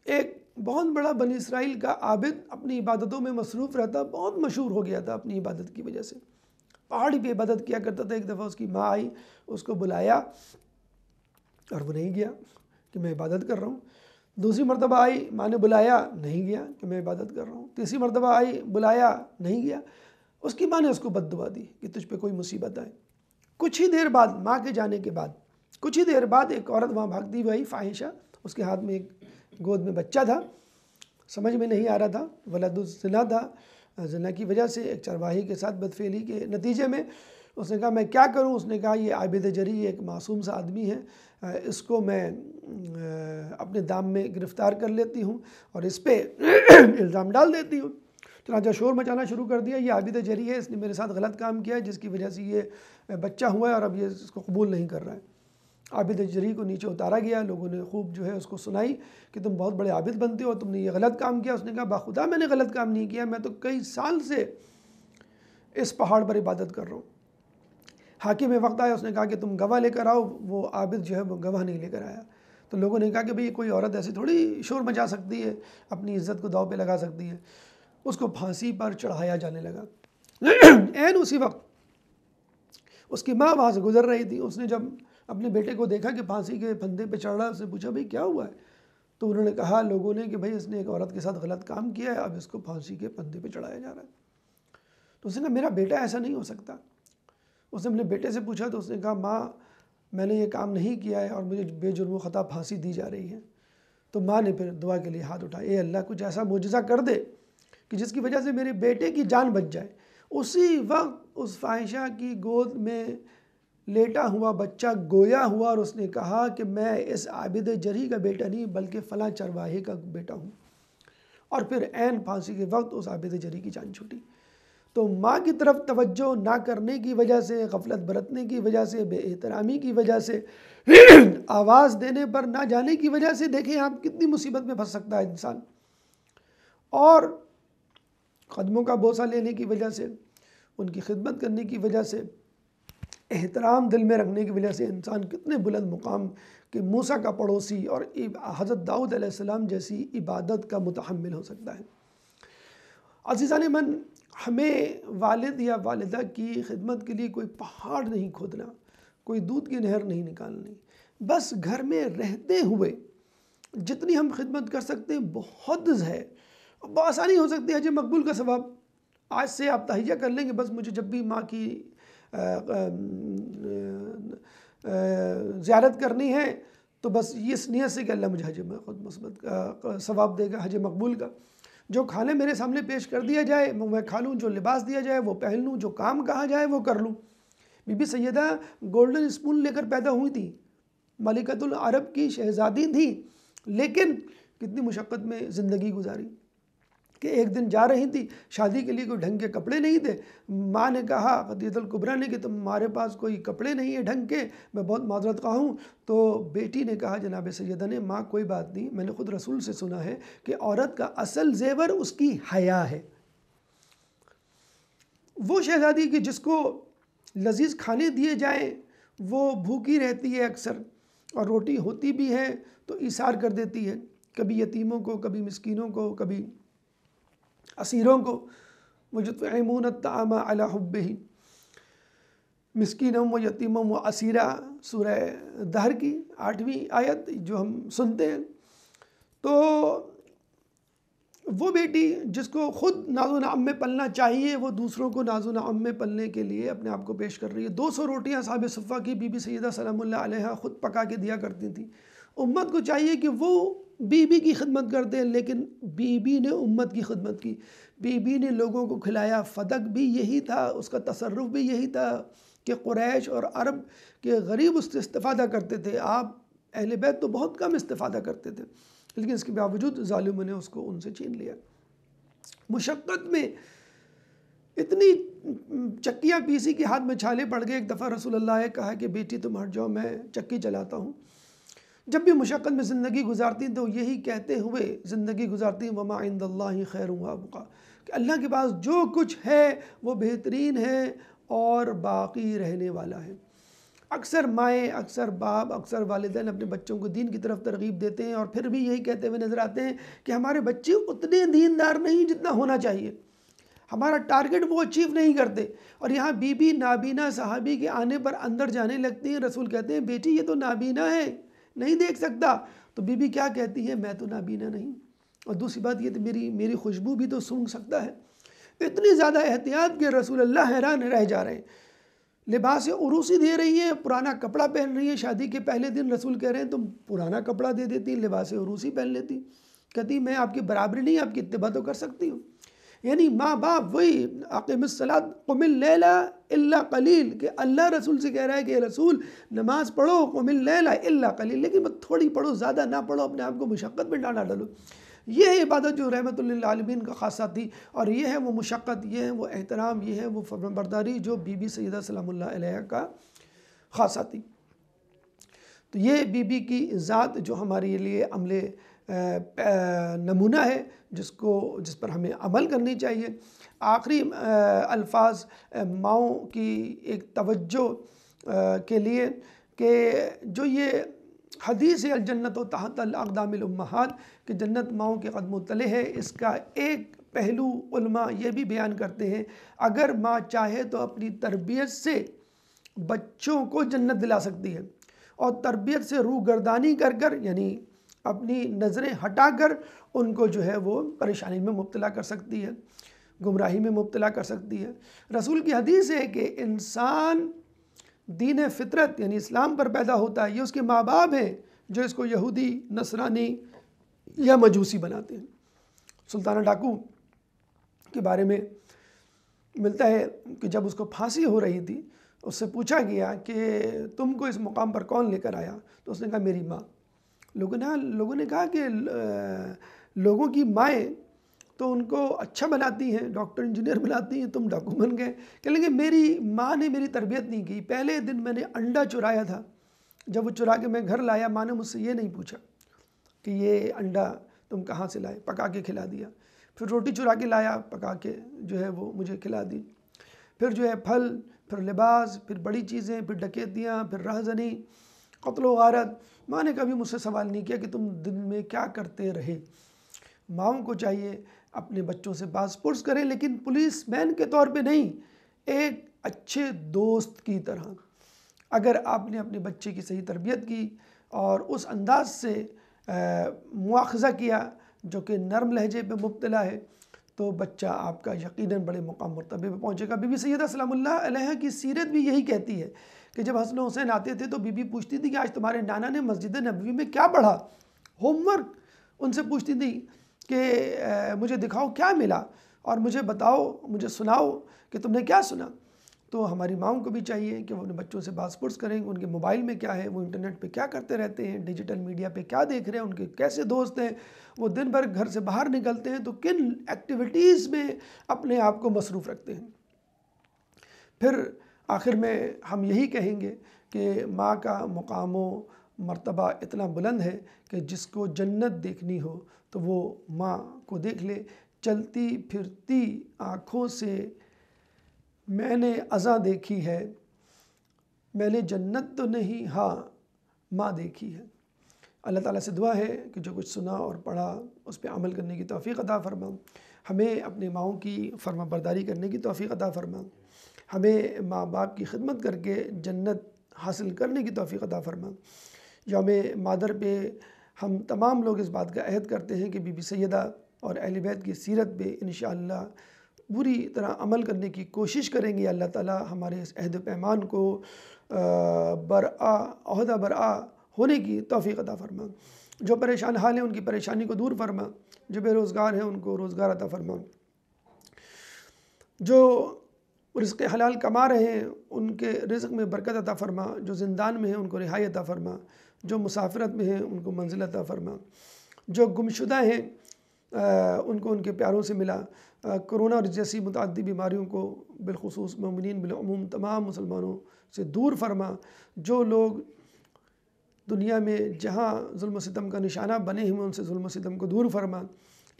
ایک بہت بڑا بنی اسرائیل کا عابد، اپنی عبادتوں میں مصروف رہتا، بہت مشہور ہو گیا تھا اپنی عبادت کی وجہ سے، پہاڑی پہ عبادت کیا کرتا تھا۔ ایک دفعہ اس کی ماں آئی، اس کو بلایا اور وہ نہیں گیا کہ میں عبادت کر رہا ہوں۔ دوسری مرتبہ آئی، ماں نے بلایا، نہیں گیا کہ میں عبادت کر رہا ہوں۔ تیسری مرتبہ آئی، بلایا، نہیں گیا۔ اس کی ماں نے اس کو بد دعا دی کہ تجھ پہ کوئی مصیبت آئے۔ کچھ ہی دیر بعد، ماں کے جانے کے بعد کچھ ہی دیر بعد ایک عورت وہاں بھاگتی ہوئی آئی، فاحشہ، اس کے ہاتھ میں ایک گود میں بچہ تھا، سمجھ میں نہیں آ رہا تھا، ولد الزنا تھا۔ زنا کی وجہ سے ایک چرواہی کے ساتھ بدفعلی کے نتیجے میں اس نے کہا میں کیا کروں؟ اس نے کہا یہ عابد جری ایک معصوم سا آدمی ہے، اس کو میں اپنے دام میں گرفتار کر لیتی ہوں اور اس پہ الزام ڈال دیتی ہوں۔ چنانچہ شور مچانا شروع کر دیا، یہ عابد جری ہے، اس نے میرے ساتھ غلط کام کیا ہے جس کی وجہ سے یہ بچہ ہوا ہے اور اب یہ اس کو قبول نہیں کر رہا ہے۔ عابد جری کو نیچے اتارا گیا، لوگوں نے خوب جو ہے اس کو سنائی کہ تم بہت بڑے عابد بنتے ہو، تم نے یہ غلط کام کیا۔ اس نے کہا باخدا میں نے غلط کام نہیں کیا، میں تو کئی سال سے اس پہاڑ پر عبادت کر رہا ہوں۔ حاکم وقت آیا، اس نے کہا کہ تم گواہ لے کر آؤ۔ وہ عابد جو ہے وہ گواہ نہیں لے کر آیا۔ تو لوگوں نے کہا کہ بھئی کوئی عورت ایسی تھوڑی شور مچا سکتی ہے، اپنی عزت کو داؤ پہ لگا سکتی ہے۔ اس کو پھانسی پر چڑھایا جانے لگا۔ عین اسی وقت اس کی ماں وہاں سے گزر رہی تھی، اس نے جب اپنے بیٹے کو دیکھا کہ پھانسی کے پھندے پہ چڑھ رہا، اس نے پوچھا بھئی کیا ہوا ہے؟ تو انہوں نے کہا لوگوں نے کہ بھئی اس نے ایک عورت کے ساتھ غلط کام کیا ہے، اب اس کو پھانسی کے پھندے پہ چڑھایا جا رہا ہے۔ تو اس نے کہا میرا بیٹا ایسا نہیں ہو سکتا۔ اس نے اپنے بیٹے سے پوچھا تو اس نے کہا ماں میں نے یہ کام نہیں کیا ہے اور مجھے بے جرم و خطا پھانسی دی جا رہی ہے۔ تو ماں نے پھر دعا کے لیے ہاتھ اٹھائے، اے اللہ کچھ ایسا معجزہ کر دے کہ جس کی وجہ سے میرے بیٹے کی جان بچ جائے۔ اسی وقت اس فاحشہ کی گود میں لیٹا ہوا بچہ گویا ہوا اور اس نے کہا کہ میں اس عابد جری کا بیٹا نہیں بلکہ فلاں چرواہے کا بیٹا ہوں۔ اور پھر عین پھانسی کے وقت اس عابد جری کی جان چھوٹی۔ تو ماں کی طرف توجہ نہ کرنے کی وجہ سے، غفلت برتنے کی وجہ سے، بے احترامی کی وجہ سے، آواز دینے پر نہ جانے کی وجہ سے دیکھیں آپ کتنی مصیبت میں پھنس سکتا ہے انسان۔ اور قدموں کا بوسہ لینے کی وجہ سے، ان کی خدمت کرنے کی وجہ سے، احترام دل میں رکھنے کی وجہ سے انسان کتنے بلند مقام کہ موسیٰ کا پڑوسی اور حضرت داؤد علیہ السلام جیسی عبادت کا متحمل ہو سکتا ہے۔ عزیزان من، ہمیں والد یا والدہ کی خدمت کے لیے کوئی پہاڑ نہیں کھودنا، کوئی دودھ کی نہر نہیں نکالنی، بس گھر میں رہتے ہوئے جتنی ہم خدمت کر سکتے ہیں بہت ہے، بآسانی ہو سکتی ہے حج مقبول کا ثواب۔ آج سے آپ تہیہ کر لیں گے بس مجھے جب بھی ماں کی زیارت کرنی ہے تو بس اس نیت سے کہ اللہ مجھے حج مثبت کا ثواب دے گا، حج مقبول کا۔ جو کھانے میرے سامنے پیش کر دیا جائے وہ میں کھا لوں، جو لباس دیا جائے وہ پہن لوں، جو کام کہا جائے وہ کر لوں۔ Bibi Syeda golden spoon لے کر پیدا ہوئی تھی، ملکۃ العرب کی شہزادی تھی، لیکن کتنی مشقت میں زندگی گزاری کہ ایک دن جا رہی تھی، شادی کے لیے کوئی ڈھنگ کے کپڑے نہیں تھے۔ ماں نے کہا خدیجہ الکبریٰ نے کہ تمہارے پاس کوئی کپڑے نہیں ہیں ڈھنگ کے، میں بہت معذرت خواہ ہوں۔ تو بیٹی نے کہا جناب سیدہ نے، ماں کوئی بات نہیں، میں نے خود رسول سے سنا ہے کہ عورت کا اصل زیور اس کی حیا ہے۔ وہ شہزادی کہ جس کو لذیذ کھانے دیے جائیں وہ بھوکی رہتی ہے اکثر، اور روٹی ہوتی بھی ہے تو ایثار کر دیتی ہے، کبھی یتیموں کو، کبھی مسکینوں کو، کبھی اسیروں کو۔ وَيُطْعِمُونَ الطَّعَامَ عَلَى حُبِّهِ، مسکینوں و یتیموں و اسیرہ، سورہ دہر کی 8ویں آیت جو ہم سنتے ہیں۔ تو وہ بیٹی جس کو خود ناز و نعم میں پلنا چاہیے، وہ دوسروں کو ناز و نعم میں پلنے کے لیے اپنے آپ کو پیش کر رہی ہے۔ 200 روٹیاں صحابہ صفہ کی بی بی سیدہ سلام اللہ علیہا خود پکا کے دیا کرتی تھیں۔ امت کو چاہیے کہ وہ بی بی کی خدمت کرتے ہیں، لیکن بی بی نے امت کی خدمت کی، بی بی نے لوگوں کو کھلایا۔ فدق بھی یہی تھا، اس کا تصرف بھی یہی تھا کہ قریش اور عرب کے غریب اس سے استفادہ کرتے تھے، آپ اہل بیت تو بہت کم استفادہ کرتے تھے، لیکن اس کے باوجود ظالموں نے اس کو ان سے چھین لیا۔ مشقت میں اتنی چکیاں پیسی کہ ہاتھ میں چھالے پڑ گئے۔ ایک دفعہ رسول اللہ نے کہا کہ بیٹی تم ہٹ جاؤ، میں چکی چلاتا ہوں۔ جب بھی مشقت میں زندگی گزارتی ہیں تو یہی کہتے ہوئے زندگی گزارتی ہیں وما عند اللہ خیر وابقا، کہ اللہ کے پاس جو کچھ ہے وہ بہترین ہے اور باقی رہنے والا ہے۔ اکثر مائیں، اکثر باپ، اکثر والدین اپنے بچوں کو دین کی طرف ترغیب دیتے ہیں اور پھر بھی یہی کہتے ہوئے نظر آتے ہیں کہ ہمارے بچے اتنے دیندار نہیں جتنا ہونا چاہیے، ہمارا ٹارگٹ وہ اچیو نہیں کرتے۔ اور یہاں بی بی نابینا صحابی کے آنے پر اندر جانے لگتی ہیں، رسول کہتے ہیں بیٹی یہ تو نابینا ہے، نہیں دیکھ سکتا۔ تو بی بی کیا کہتی ہے؟ میں تو نابینا نہیں، اور دوسری بات یہ تو میری خوشبو بھی تو سونگھ سکتا ہے۔ اتنی زیادہ احتیاط کہ رسول اللہ حیران رہ جا رہے ہیں۔ لباس عروسی دے رہی ہیں، پرانا کپڑا پہن رہی ہیں، شادی کے پہلے دن رسول کہہ رہے ہیں تم پرانا کپڑا دے دیتی، لباس عروسی پہن لیتی۔ کہتی میں آپ کی برابری نہیں، آپ کی اتباع تو کر سکتی ہوں۔ یعنی ماں باپ وہی اقیم الصلاۃ قم اللیل الا قلیل، کہ اللہ رسول سے کہہ رہا ہے کہ رسول نماز پڑھو قم اللیل الا قلیل، لیکن بس تھوڑی پڑھو، زیادہ نہ پڑھو، اپنے آپ کو مشقت میں ڈالا ڈالو۔ یہ ہے عبادت جو رحمت للعالمین کا خاصہ تھی، اور یہ ہے وہ مشقت، یہ ہے وہ احترام، یہ ہے وہ فرمانبرداری جو بی بی سیدہ سلام اللہ علیہ کا خاصہ تھی۔ تو یہ بی بی کی ذات جو ہمارے لیے عمل نمونہ ہے، جس پر ہمیں عمل کرنی چاہیے۔ آخری الفاظ ماؤں کی ایک توجہ کے لیے کہ جو یہ حدیث الجنت و تحت الاقدام الامہات کہ جنت ماؤں کے قدموں تلے ہے، اس کا ایک پہلو علماء یہ بھی بیان کرتے ہیں اگر ماں چاہے تو اپنی تربیت سے بچوں کو جنت دلا سکتی ہے، اور تربیت سے روگردانی کر یعنی اپنی نظریں ہٹا کر ان کو جو ہے وہ پریشانی میں مبتلا کر سکتی ہے، گمراہی میں مبتلا کر سکتی ہے۔ رسول کی حدیث ہے کہ انسان دین فطرت یعنی اسلام پر پیدا ہوتا ہے، یہ اس کے ماں باپ ہیں جو اس کو یہودی، نصرانی یا مجوسی بناتے ہیں۔ سلطانہ ڈاکو کے بارے میں ملتا ہے کہ جب اس کو پھانسی ہو رہی تھی، اس سے پوچھا گیا کہ تم کو اس مقام پر کون لے کر آیا؟ تو اس نے کہا میری ماں۔ لوگوں نے کہا کہ لوگوں کی مائیں تو ان کو اچھا بناتی ہیں، ڈاکٹر انجینئر بناتی ہیں، تم ڈاکو بن گئے۔ کہ لیں گے میری ماں نے میری تربیت نہیں کی، پہلے دن میں نے انڈا چرایا تھا، جب وہ چرا کے میں گھر لایا، ماں نے مجھ سے یہ نہیں پوچھا کہ یہ انڈا تم کہاں سے لائے، پکا کے کھلا دیا۔ پھر روٹی چرا کے لایا، پکا کے جو ہے وہ مجھے کھلا دی۔ پھر جو ہے پھل، پھر لباس، پھر بڑی چیزیں، پھر ڈکیتیاں، پھر رہزنی، قتل و غارت۔ ماں نے کبھی مجھ سے سوال نہیں کیا کہ تم دن میں کیا کرتے رہے۔ ماؤں کو چاہیے اپنے بچوں سے باز پرس کریں، لیکن پولیس مین کے طور پہ نہیں، ایک اچھے دوست کی طرح۔ اگر آپ نے اپنے بچے کی صحیح تربیت کی اور اس انداز سے مواخذہ کیا جو کہ نرم لہجے پہ مبتلا ہے، تو بچہ آپ کا یقیناً بڑے مقام مرتبے پہ پہنچے گا۔ بی بی سیدہ سلام اللہ علیہ کی سیرت بھی یہی کہتی ہے کہ جب حسن و حسین آتے تھے تو بی بی پوچھتی تھی کہ آج تمہارے نانا نے مسجد نبوی میں کیا پڑھا، ہوم ورک ان سے پوچھتی تھی کہ مجھے دکھاؤ کیا ملا، اور مجھے بتاؤ، مجھے سناؤ کہ تم نے کیا سنا۔ تو ہماری ماؤں کو بھی چاہیے کہ وہ اپنے بچوں سے باز پرس کریں کہ ان کے موبائل میں کیا ہے، وہ انٹرنیٹ پہ کیا کرتے رہتے ہیں، ڈیجیٹل میڈیا پہ کیا دیکھ رہے ہیں، ان کے کیسے دوست ہیں، وہ دن بھر گھر سے باہر نکلتے ہیں تو کن ایکٹیویٹیز میں اپنے آپ کو مصروف رکھتے ہیں۔ پھر آخر میں ہم یہی کہیں گے کہ ماں کا مقام و مرتبہ اتنا بلند ہے کہ جس کو جنت دیکھنی ہو تو وہ ماں کو دیکھ لے۔ چلتی پھرتی آنکھوں سے میں نے اذاں دیکھی ہے، میں نے جنت تو نہیں ہاں ماں دیکھی ہے۔ اللہ تعالیٰ سے دعا ہے کہ جو کچھ سنا اور پڑھا اس پہ عمل کرنے کی توفیق عطا فرما، ہمیں اپنے ماؤں کی فرما برداری کرنے کی توفیق عطا فرما، ہمیں ماں باپ کی خدمت کر کے جنت حاصل کرنے کی توفیق عطا فرما۔ یوم مادر پہ ہم تمام لوگ اس بات کا عہد کرتے ہیں کہ بی بی سیدہ اور اہل بیت کی سیرت پہ انشاءاللہ پوری طرح عمل کرنے کی کوشش کریں گے۔ اللہ تعالیٰ ہمارے اس عہد و پیمان کو عہدہ برآ ہونے کی توفیق عطا فرما۔ جو پریشان حال ہیں ان کی پریشانی کو دور فرما، جو بے روزگار ہیں ان کو روزگار عطا فرما، جو رزق حلال کما رہے ہیں ان کے رزق میں برکت عطا فرما، جو زندان میں ہیں ان کو رہائی عطا فرما، جو مسافرت میں ہیں ان کو منزل عطا فرما، جو گمشدہ ہیں ان کو ان کے پیاروں سے ملا۔ کرونا اور جیسی متعدی بیماریوں کو بالخصوص مومنین بالعموم تمام مسلمانوں سے دور فرما۔ جو لوگ دنیا میں جہاں ظلم و ستم کا نشانہ بنے ہیں ان سے ظلم و ستم کو دور فرما،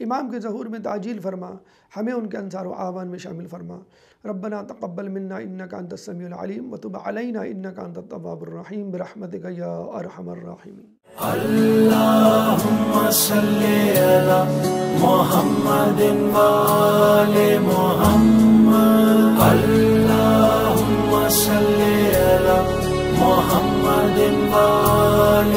امام کے ظہور میں تعجیل فرما، ہمیں ان کے انصار و اعوان میں شامل فرما۔ ربنا تقبل منا انک انت السمیع العلیم وتب علینا انک انت التواب الرحیم برحمتک یا ارحم الراحمین۔ اللہم صلی علی محمد وآل محمد، اللہم صلی علی محمد وآل